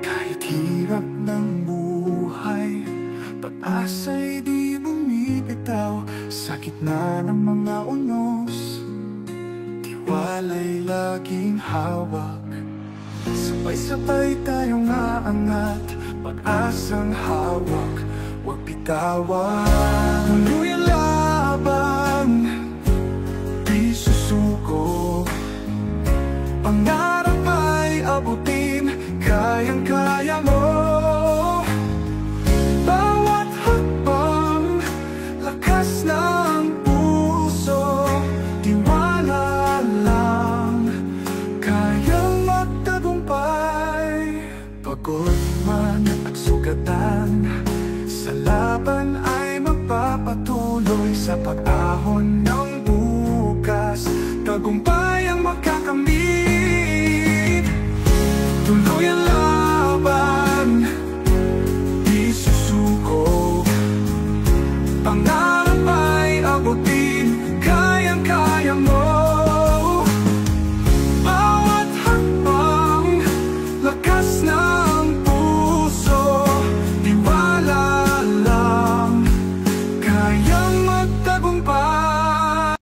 Kahit hirap ng buhay, pag-asa'y di bumibitaw. Sa gitna ng mga unos, tiwala'y laging hawak. Sabay-sabay tayong aangat, pag-asang hawak, huwag bitawan. Tuloy ang laban, di susuko. Pangarap ay abutin, kayang-kaya mo. Bawat hakbang, lakas ng puso, tiwala lang, kayang magtagumpay. Pagod man at sugatan, sa laban ay magpapatuloy. Sa pag-ahon ng bukas, tagumpay ang magkakamit. Tuloy ang laban, di susuko. Pangarap